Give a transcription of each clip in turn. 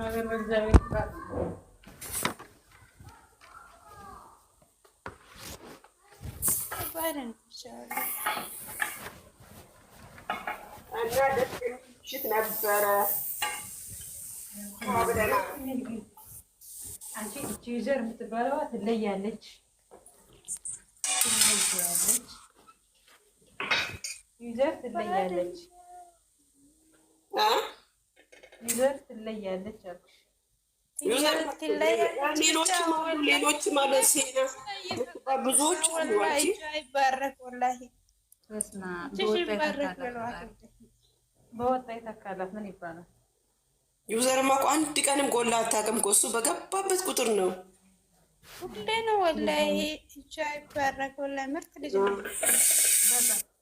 ነገር በእግዚአብሔር ቃል ባይረን ይችላል እና ደስ ምሽት ነበረ። አንቺ እቺ ዩዘር የምትባለዋ ትለያለች። ዩዘር ትለያለች። ዩዘር ትለያለች አልኩሽ። ሌሎች ማለት ብዙዎች ይባረክ ወላሂ በወጣ ይተካላት ምን ይባላል? ዩዘርማ እኮ አንድ ቀንም ጎላ አታውቅም እኮ እሱ በገባበት ቁጥር ነው ሁሌ ነው ወላሂ። ይባረክ ወላሂ ምርጥ ልጅ ነው።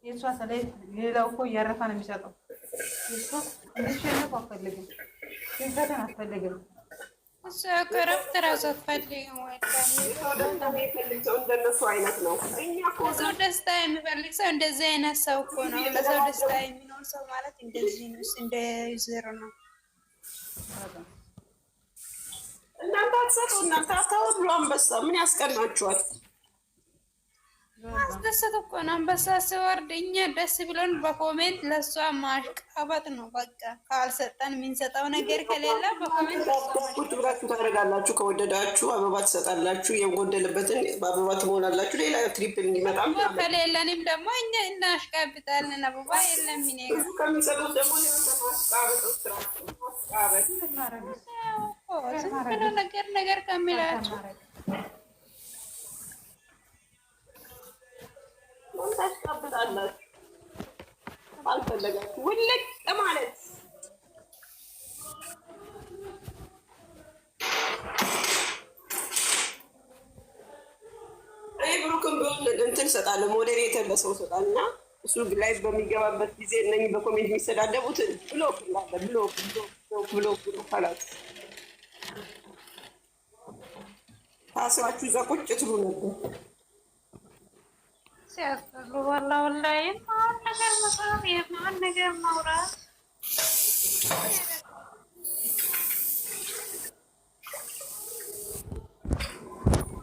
የእሷ ተለይ ሌላው እኮ እያረፋ ነው የሚሰጠው። እሷ እንድትሸነፍ አትፈልግም፣ ሽንፈትን አትፈልግም። እሷ ከረፍት እራሱ አትፈልግም። እንደነሱ አይነት ነው። ለሰው ደስታ የሚፈልግ ሰው እንደዚህ አይነት ሰው እኮ ነው። ለሰው ደስታ የሚኖር ሰው ማለት እንደዚህ ነው። እንደ ዩዘር ነው። እናንተ አትሰጡ፣ እናንተ አታወሩ። አንበሳ ምን ያስቀናችኋል? ማስደሰት እኮ ነው። አንበሳ ሲወርድ እኛ ደስ ብሎን በኮሜንት ለእሷ ማሽቃበጥ ነው። በቃ ካልሰጠን የምንሰጠው ነገር ከሌለ በኮሜንት ቁጭ ብላችሁ ታደርጋላችሁ። ከወደዳችሁ አበባ ትሰጣላችሁ፣ የጎደለበትን በአበባ ትሞላላችሁ። ሌላ ትሪፕል እንዲመጣም ከሌለንም ደግሞ እኛ እናሽቃብጣለን። አበባ የለም ከሚሰጡት ደግሞ ዝም ብሎ ነገር ከሚላችሁ ታሽቃብጣላችሁ። አልፈለጋችሁ ውልቅ ማለት እኔ ብሩክም ቢሆን እንትን እሰጣለሁ፣ ሞዴሬተር ለሰው እሰጣለሁ እና እሱ ላይቭ በሚገባበት ጊዜ እነኝህ በኮሜንት የሚሰዳደቡትን ብሎክ ካላት ታስራችሁ እዛ ቁጭ ትሉ ነበር። ሲያስጠሉ ወላሂ ማን ነገር መስራት የማን ነገር ማውራት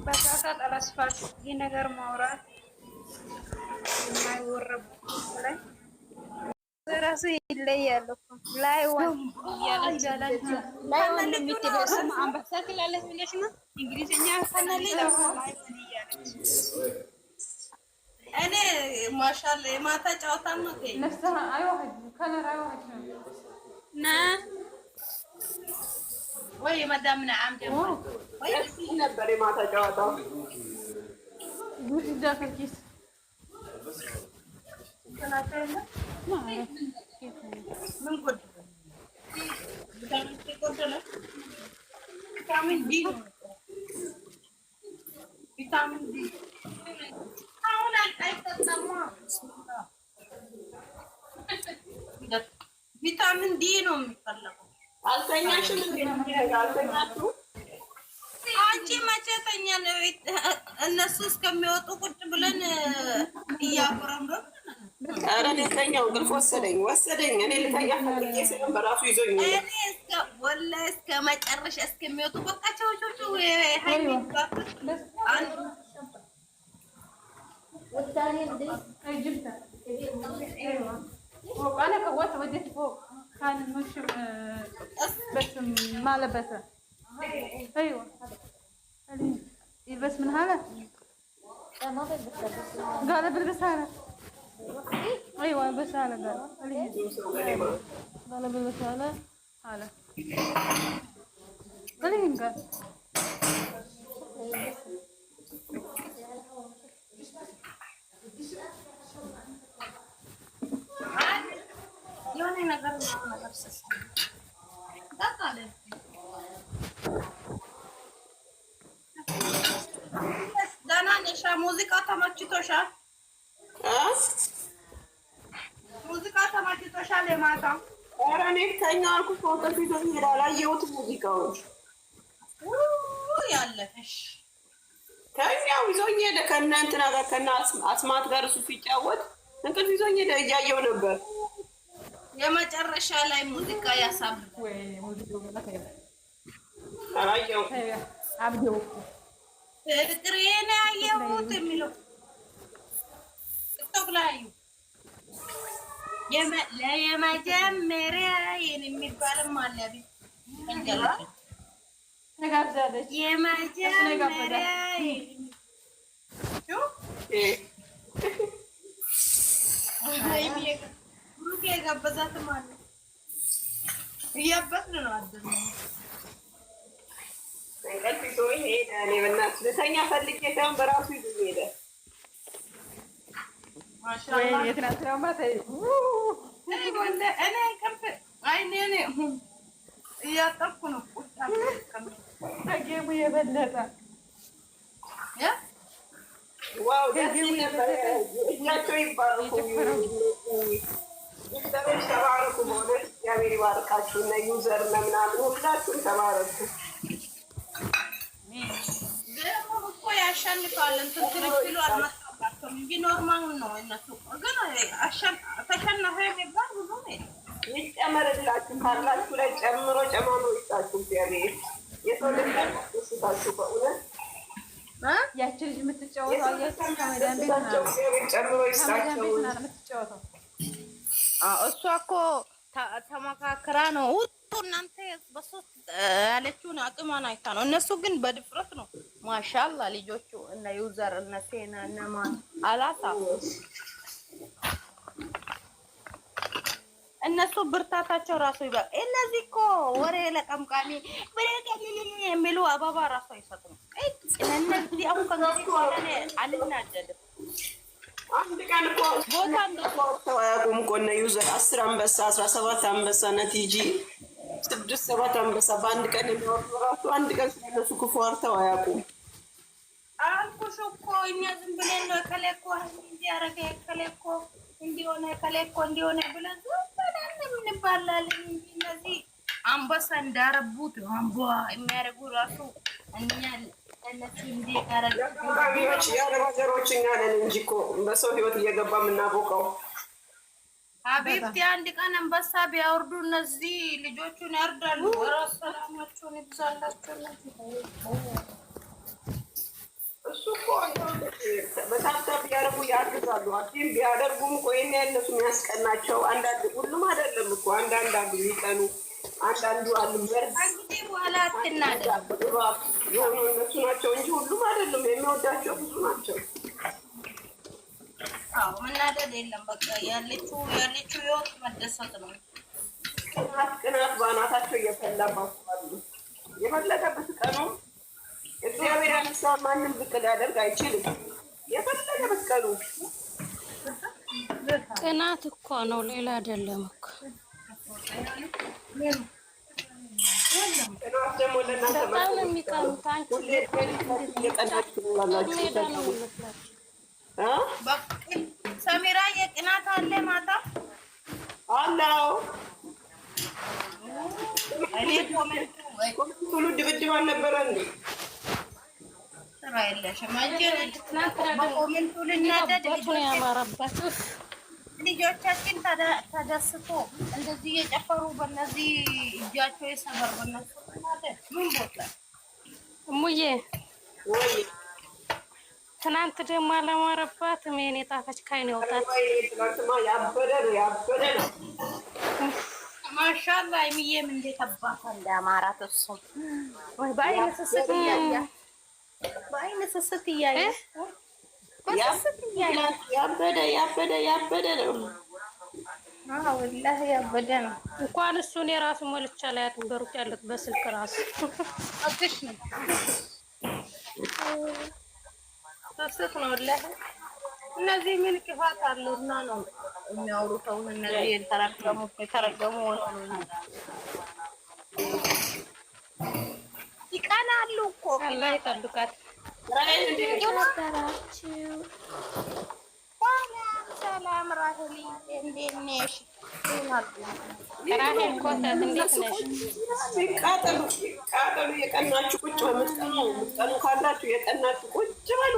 በዛት አላስፈላጊ ነገር ማውራት የማይወረበት ላይ ራሱ ይለያል እኮ ላይ ወን ያለች ላይ ወን የምትደርሰው አንበሳ ትላለች ብለሽ ነው እንግሊዝኛ ካናለ ላይ ያለች እኔ ማሻአላ የማታ ጨዋታ ነው ነፍስህ አይዋህድ ከለር አይዋህድ ና ወይ መዳም ነዓም ደግሞ ወይ ነበር የማታ ጨዋታ ጉድ ዳክል ኪስ ምን ጉድ ቪታሚን ዲ ቪታሚን ዲ አሁን አይጠጣማ። ቪታሚን ዲ ነው የሚፈለገው። አልተኛሽም እንዴ? አልተኛችሁ? አንቺ መቼ ተኛ ነው? እነሱ እስከሚወጡ ቁጭ ብለን እያቆረም ነው። ኧረ እኔ ተኛው፣ እንቅልፍ ወሰደኝ። እኔ ልተኛ ፈልጌ ሲሆን በራሱ ይዞኝ እኔ ወላሂ እስከ መጨረሻ እስከሚወጡ በቃ ቻውቾቹ ሃይሚ አንድ والثاني جبتها ايوه فوق انا كويت وديت فوق كان مش بس ما لبسه ايوه يلبس من هذا ما بلبس قال بلبس هذا ايوه بس هذا قال بلبس هذا خليهم قال የሆነ ነገር ደህና ነሽ? ሙዚቃ ተመችቶሻል? ሙዚቃ ተመችቶሻል? የማታ ኧረ እኔ ተኛ አልኩት። ፎቶ ፊት ሄዳ አላየሁትም። ሙዚቃውን ያለፈሽ ከኛው ይዞኝ ሄደ። ከእነ እንትና ጋር ከእነ አስማት ጋር እሱ ሲጫወት እንቅልፍ ይዞኝ ሄደ። እያየው ነበር። የመጨረሻ ላይ ሙዚቃ ያሳብር አብዴው ፍቅሬን ያየሁት የሚለው ቲክቶክ ላይ አዩ ለየመጀመሪያ የሚባልም አለ ቤት ተጋብዛለች። የመጀመሪያ ብሩክ የጋበዛትም አለ እያበስን ነው አደረ እንቅልፍ ይዞኝ ሄደ። እኔ በእናትሽ ልተኛ ፈልጌ ሳይሆን በራሱ ይዞኝ ሄደ። ወይኔ የትናንትናማ ተይ እኔ እያጠብኩ ነው። ከጌሙ የበለጠ ዋው ደስ ይል ነበር። እኛቸው ይባረኩ ቤተሰቦች ተባረኩ። በእውነት እግዚአብሔር ይባርካችሁ እና ዩዘር እና ምናምን ሁላችሁም ተባረኩ። ደግሞ እኮ ያሸንፋል እንትን ትክክሉ አልመጣባቸውም እንጂ ኖርማል ነው። እነሱ ግን ተሸነፈ የሚባል ብዙ ነው። ይጨመርላችሁ ካላችሁ ላይ ጨምሮ ጨማምሮ ይስጣችሁ እግዚአብሔር። የሰው ልጅ ያስደስታችሁ በእውነት ያቺ ልጅ የምትጫወተው አያችሁ ከመዳን ቤት ነው ጨምሮ ይስጣችሁ። ከመዳን ቤት ነው የምትጫወተው። እሷ እኮ ተመካክራ ነው ውጡ እናንተ በሶስት ያለችውን አቅሟን አይታ ነው። እነሱ ግን በድፍረት ነው። ማሻአላ ልጆቹ እነ ዩዘር እነ ሴና እነ ማን አላታ እነሱ ብርታታቸው ራሱ ይባል። እነዚህ እኮ ወሬ ለቀምቃሚ የሚሉ አባባ ራሱ አይሰጡም። እነዚህ አሁን ከዚህ በኋላ አልናደድም። አንድ ቀን እኮ ቦታ እንደው አያውቁም እኮ እነ ዩዘር 10 አንበሳ 17 አንበሳ ነቲጂ 6-7 አንበሳ በአንድ ቀን የሚወርዱ ራሱ አንድ ቀን ስለነሱ ክፉ አርተው አያውቁም። አልኩሽ እኮ እኛ ዝም ብለን ነው ከሌ እኮ እንዲህ ያደረገ ከሌ እኮ እንዲሆነ ከሌ እኮ እንዲሆነ ብለን ዝም ብለን እንባላለን እንጂ እነዚህ አንበሳ እንዳረቡት አንቧ የሚያደርጉ ራሱ እኛ እነሱ እንዲህ ያረጋቢዎች ያረጋዘሮች እኛ ነን እንጂ እኮ በሰው ህይወት እየገባ የምናቦቀው። ሀቢብቲ አንድ ቀን አንበሳ ቢያወርዱ እነዚህ ልጆቹን ያርዳሉ። ራስ ሰላማቸውን ይብዛላቸው። እሱ እኮ በታብታብ ቢያደርጉ ያግዛሉ። አዲም ቢያደርጉም እኮ ይሄን ያነሱ የሚያስቀናቸው አንዳንድ ሁሉም አይደለም እኮ አንዳንድ አሉ ይቀኑ አንዳንዱ አሉ እንግዲህ በኋላ አትናደድ የሆኑ እነሱ ናቸው እንጂ ሁሉም አይደለም። የሚወዳቸው ብዙ ናቸው። አዎ መናደድ የለም። በቃ ያለችው ህይወት መደሰት ነው። ቅናት ባናታቸው እየፈላባቸው አሉ። የፈለገ ብትቀኑ እግዚአብሔር ያነሳ ማንም ብቅ ሊያደርግ አይችልም። የፈለገ ብትቀኑ ቅናት እኮ ነው፣ ሌላ አይደለም እኮ። ቅናት ደግሞ ለእናንተ በጣም ነው የሚቀኑት። አንቺ እየቀናችሁ ላላችሁ ሰሚራ የቅናት አለ ማታ አለው ሁሉ ድብድብ አልነበረ እንዴ? ስራ የለሽም በኮሜንቱ ልናደድ ልጆቻችን ተደስቶ እንደዚህ እየጨፈሩ በእነዚህ እጃቸው የሰበር በእነሱ ምን ቦታ እሙዬ ወይ ትናንት ደግሞ አላማረባት ምን የጣፈች ካይን ይወጣል። ትናንትማ ያበደ ነው። ማሻአላ የሚየም እንዴት አባታ እንዳማራት እሱ ወይ በአይነ ስስት እያያ ያበደ ነው። ወላሂ ያበደ ነው። እንኳን እሱን የራሱ ሞልቻ ላይ አትንበሩት ያለት በስልክ ራሱ አጥሽ ነው ተስፍ ነው ወላሂ። እነዚህ ምን ክፋት አለውና ነው የሚያወሩት? አሁን እነዚህ የተረገሙ ይቀናሉ እኮ። አላህ ይጠብቃት። ሰላም ራሄል እንዴት ነሽ? ራሄል ኮተት እንዴት ነሽ? ይቃጠሉ የቀናችሁ ቁጭ በምትቀኑ ካላችሁ የቀናችሁ ቁጭ በሉ።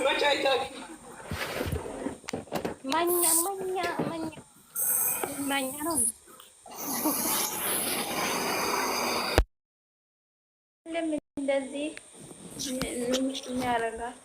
መቼ አይታችሁ ማኛ ነው ለምን እንደዚህ የሚያረጋት